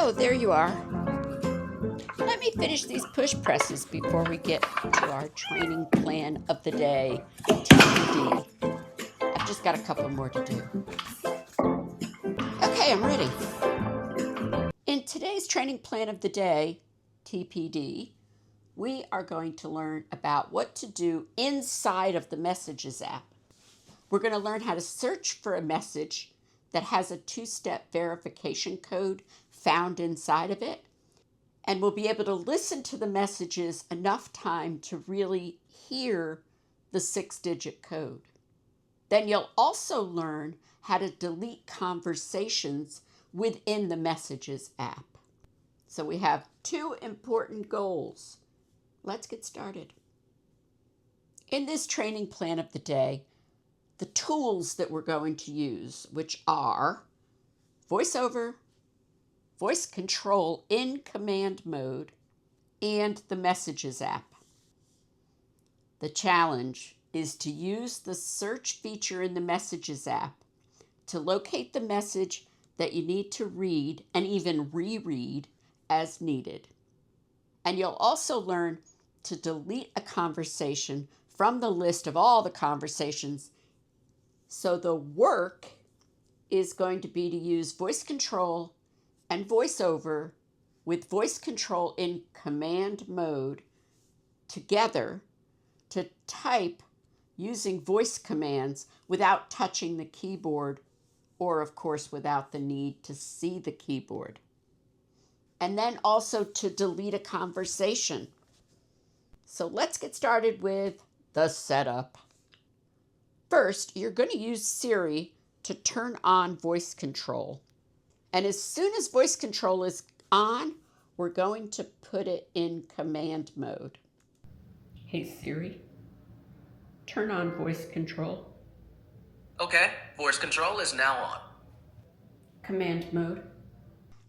So there you are. Let me finish these push presses before we get to our training plan of the day, TPD. I've just got a couple more to do. Okay, I'm ready. In today's training plan of the day, TPD, we are going to learn about what to do inside of the Messages app. We're going to learn how to search for a message that has a two-step verification code found inside of it. And we'll be able to listen to the messages enough time to really hear the 6-digit code. Then you'll also learn how to delete conversations within the Messages app. So we have 2 important goals. Let's get started. In this training plan of the day, the tools that we're going to use, which are VoiceOver, Voice Control in command mode, and the Messages app. The challenge is to use the search feature in the Messages app to locate the message that you need to read and even reread as needed. And you'll also learn to delete a conversation from the list of all the conversations. So the work is going to be to use voice control and VoiceOver with voice control in command mode together to type using voice commands without touching the keyboard or, of course, without the need to see the keyboard. And then also to delete a conversation. So let's get started with the setup. First, you're going to use Siri to turn on voice control. And as soon as voice control is on, we're going to put it in command mode. Hey Siri, turn on voice control. Okay, voice control is now on. Command mode.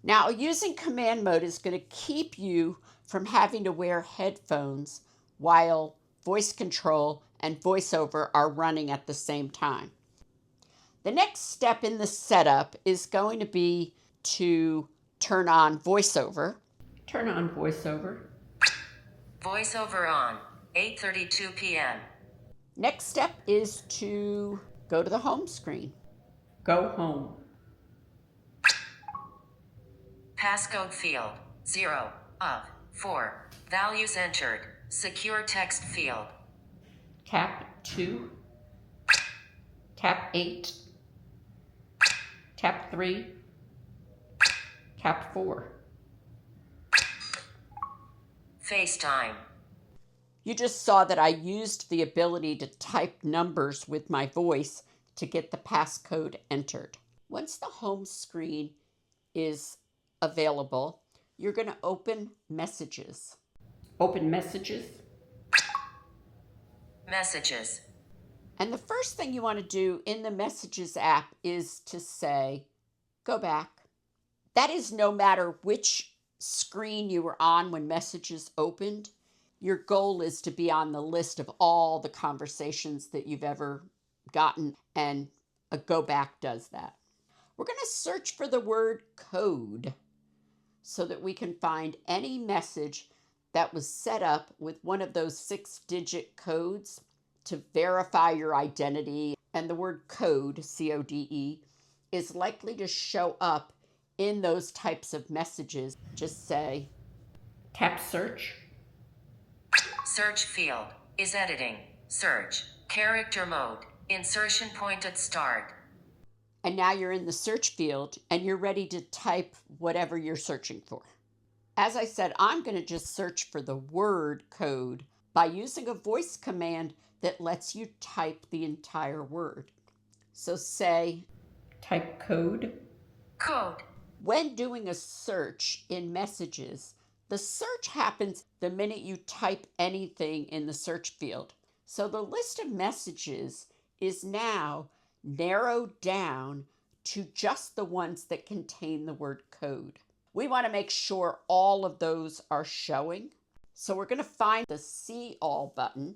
Now, using command mode is going to keep you from having to wear headphones while voice control and VoiceOver are running at the same time. The next step in the setup is going to be to turn on VoiceOver. Turn on VoiceOver. VoiceOver on, 8:32 p.m. Next step is to go to the home screen. Go home. Passcode field, 0 of 4. Values entered. Secure text field. Tap 2. Tap 8. Tap 3. Tap 4. FaceTime. You just saw that I used the ability to type numbers with my voice to get the passcode entered. Once the home screen is available, you're going to open Messages. Open Messages. Messages. And the first thing you want to do in the Messages app is to say, go back. That is no matter which screen you were on when Messages opened. Your goal is to be on the list of all the conversations that you've ever gotten, and a go back does that. We're going to search for the word code so that we can find any message that was set up with one of those 6-digit codes to verify your identity. And the word code, C-O-D-E, is likely to show up in those types of messages. Just say, tap search. Search field is editing. Search. Character mode. Insertion point at start. And now you're in the search field and you're ready to type whatever you're searching for. As I said, I'm going to just search for the word code by using a voice command that lets you type the entire word. So say, type code. Code. When doing a search in Messages, the search happens the minute you type anything in the search field. So the list of messages is now narrowed down to just the ones that contain the word code. We want to make sure all of those are showing. So we're going to find the See All button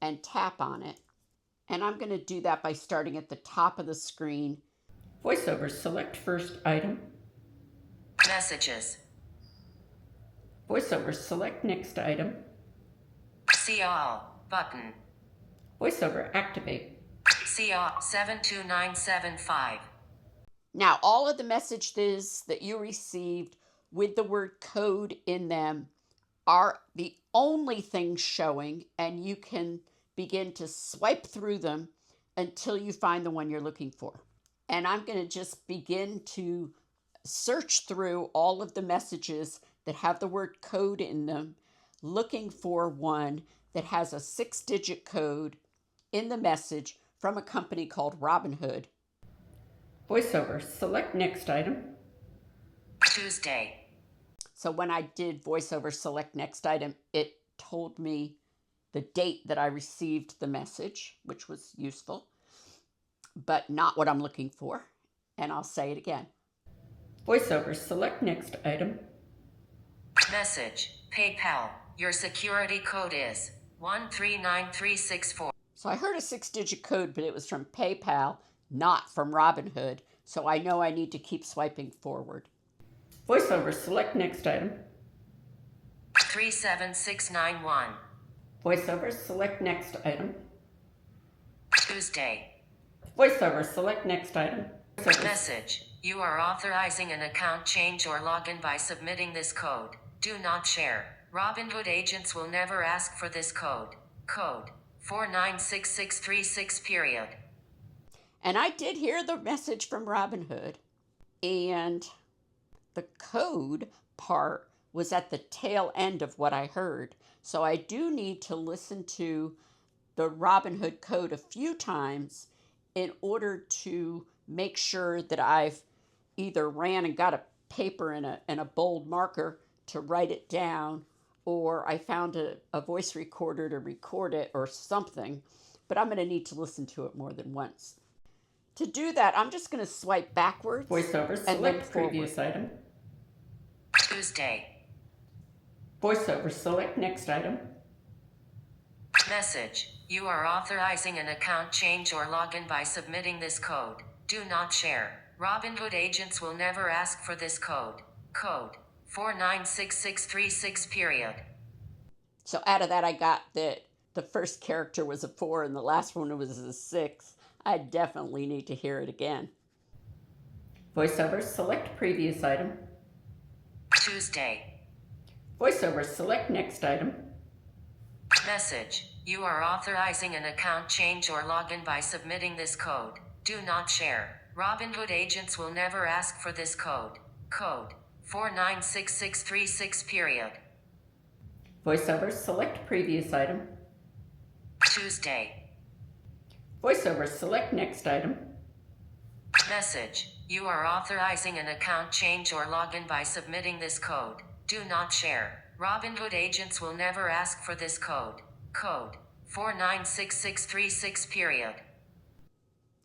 and tap on it. And I'm going to do that by starting at the top of the screen. VoiceOver, select first item. Messages. VoiceOver, select next item. See all button. VoiceOver, activate. See all 72975. Now, all of the messages that you received with the word code in them are the only things showing, and you can begin to swipe through them until you find the one you're looking for. And I'm going to just begin to search through all of the messages that have the word code in them, looking for one that has a 6-digit code in the message from a company called Robinhood. VoiceOver, select next item. Tuesday. So when I did VoiceOver select next item, it told me the date that I received the message, which was useful, but not what I'm looking for. And I'll say it again. VoiceOver, select next item. Message, PayPal. Your security code is 139364. So I heard a 6-digit code, but it was from PayPal, not from Robinhood. So I know I need to keep swiping forward. VoiceOver, select next item. 37691. VoiceOver, select next item. Tuesday. VoiceOver, select next item. VoiceOver. Message, you are authorizing an account change or login by submitting this code. Do not share. Robinhood agents will never ask for this code. Code 496636 period. And I did hear the message from Robinhood, and the code part was at the tail end of what I heard. So I do need to listen to the Robinhood code a few times in order to make sure that I've either ran and got a paper and a bold marker to write it down, or I found a voice recorder to record it or something. But I'm going to need to listen to it more than once. To do that, I'm just going to swipe backwards. VoiceOver, select previous item. Tuesday. VoiceOver, select next item. Message, you are authorizing an account change or login by submitting this code. Do not share. Robinhood agents will never ask for this code. Code 496636 period. So out of that, I got that the first character was a 4 and the last one was a 6. I definitely need to hear it again. VoiceOver, select previous item. Tuesday. VoiceOver, select next item. Message, you are authorizing an account change or login by submitting this code. Do not share. Robinhood agents will never ask for this code. Code 496636 period. VoiceOver, select previous item. Tuesday. VoiceOver, select next item. Message, you are authorizing an account change or login by submitting this code. Do not share. Robinhood agents will never ask for this code. Code 496636 period.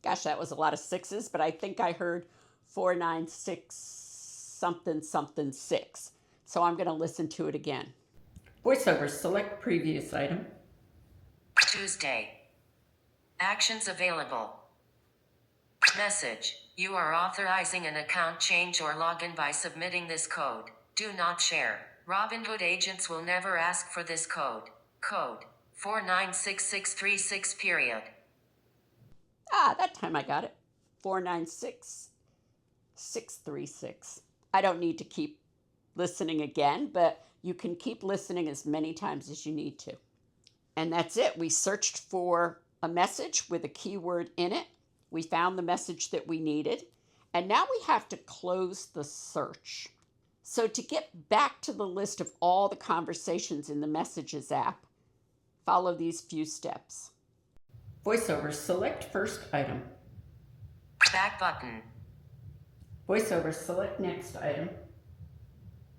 Gosh, that was a lot of sixes, but I think I heard 496 something something 6. So I'm going to listen to it again. VoiceOver, select previous item. Tuesday. Actions available. Message, you are authorizing an account change or login by submitting this code. Do not share. Robinhood agents will never ask for this code. Code 496636 period. That time I got it. 496636. I don't need to keep listening again, but you can keep listening as many times as you need to. And that's it. We searched for a message with a keyword in it. We found the message that we needed. And now we have to close the search. So to get back to the list of all the conversations in the Messages app, follow these few steps. VoiceOver, select first item. Back button. VoiceOver, select next item.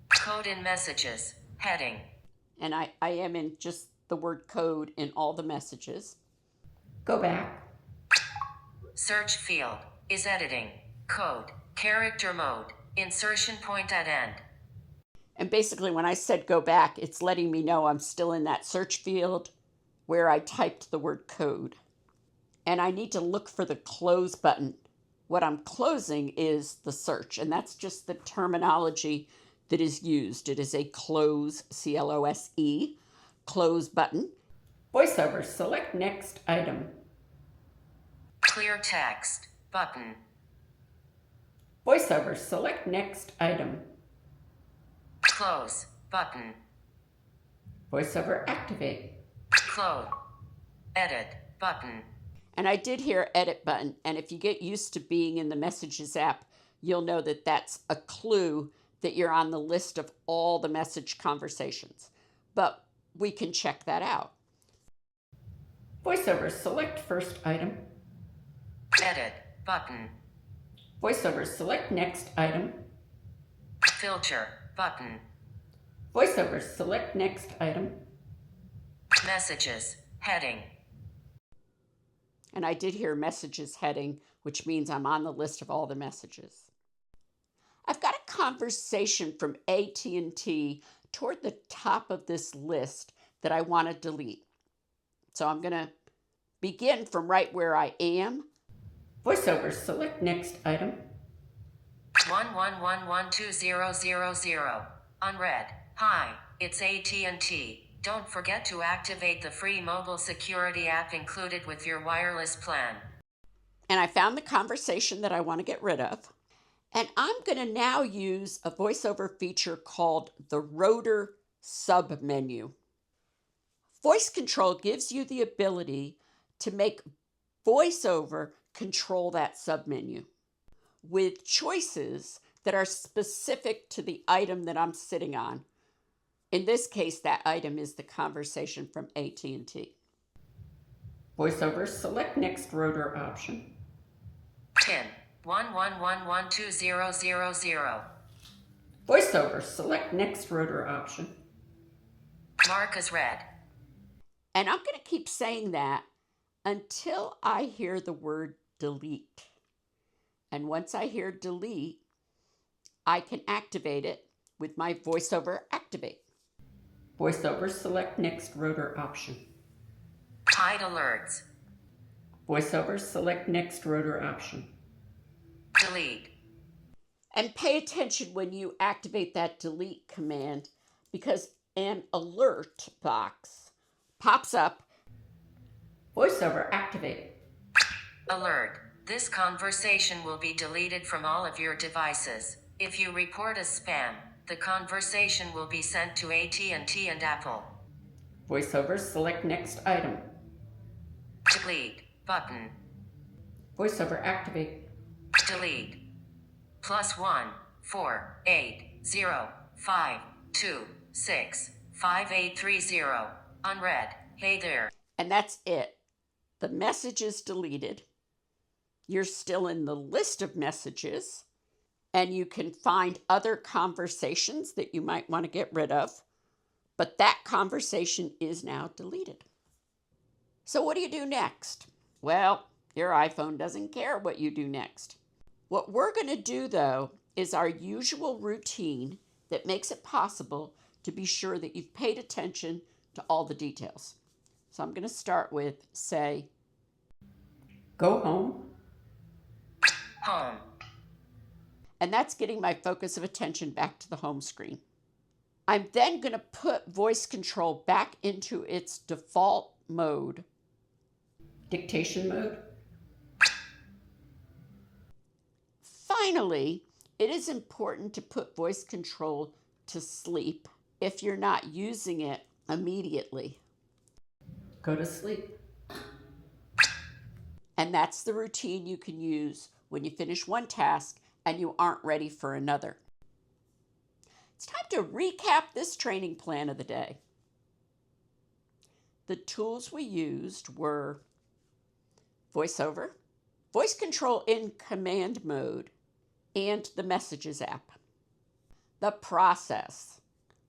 Code in messages. Heading. And I am in just the word code in all the messages. Go back. Search field is editing. Code. Character mode. Insertion point at end. And basically when I said go back, it's letting me know I'm still in that search field where I typed the word code. And I need to look for the close button. What I'm closing is the search, and that's just the terminology that is used. It is a close, C-L-O-S-E, close button. VoiceOver, select next item. Clear text button. VoiceOver, select next item. Close button. VoiceOver, activate. Close. Edit button. And I did hear edit button, and if you get used to being in the Messages app, you'll know that that's a clue that you're on the list of all the message conversations. But we can check that out. VoiceOver, select first item. Edit button. VoiceOver, select next item. Filter button. VoiceOver, select next item. Messages heading. And I did hear messages heading, which means I'm on the list of all the messages. I've got a conversation from AT&T toward the top of this list that I want to delete. So I'm going to begin from right where I am. VoiceOver, select next item. 1111200. Unread. Hi, it's AT&T. Don't forget to activate the free mobile security app included with your wireless plan. And I found the conversation that I want to get rid of. And I'm going to now use a VoiceOver feature called the rotor submenu. Voice Control gives you the ability to make VoiceOver control that submenu with choices that are specific to the item that I'm sitting on. In this case, that item is the conversation from AT&T. VoiceOver, select next rotor option. PIN 1111200. VoiceOver, select next rotor option. Mark as read. And I'm going to keep saying that until I hear the word delete. And once I hear delete, I can activate it with my VoiceOver Activate. VoiceOver, select next rotor option. Hide alerts. VoiceOver, select next rotor option. Delete. And pay attention when you activate that delete command because an alert box pops up. VoiceOver, activate. Alert. This conversation will be deleted from all of your devices. If you report as spam, the conversation will be sent to AT&T and Apple. VoiceOver, select next item. Delete button. VoiceOver, activate. Delete. +1 4 8 0 5 2 6 5 8 3 0. Unread. Hey there. And that's it. The message is deleted. You're still in the list of messages, and you can find other conversations that you might want to get rid of, but that conversation is now deleted. So what do you do next? Well, your iPhone doesn't care what you do next. What we're going to do, though, is our usual routine that makes it possible to be sure that you've paid attention to all the details. So I'm going to start with, say, Go home. Home. And that's getting my focus of attention back to the home screen. I'm then going to put voice control back into its default mode. Dictation mode. Finally, it is important to put voice control to sleep if you're not using it immediately. Go to sleep. And that's the routine you can use when you finish one task and you aren't ready for another. It's time to recap this training plan of the day. The tools we used were VoiceOver, voice control in command mode, and the Messages app. The process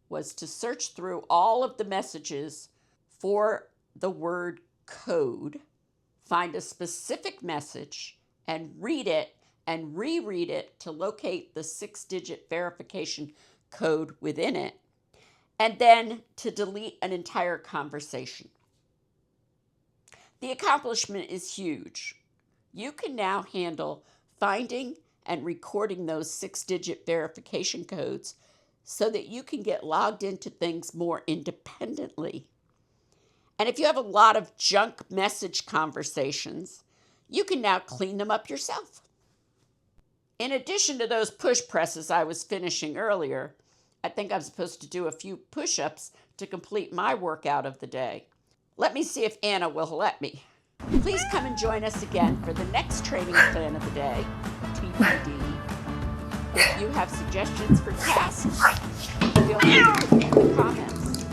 was to search through all of the messages for the word code, find a specific message, and read it and reread it to locate the 6-digit verification code within it, and then to delete an entire conversation. The accomplishment is huge. You can now handle finding and recording those 6-digit verification codes so that you can get logged into things more independently. And if you have a lot of junk message conversations, you can now clean them up yourself. In addition to those push presses I was finishing earlier, I think I'm supposed to do a few push-ups to complete my workout of the day. Let me see if Anna will let me. Please come and join us again for the next training plan of the day, TPD. If you have suggestions for tasks, feel free to put them in the comments.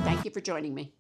Thank you for joining me.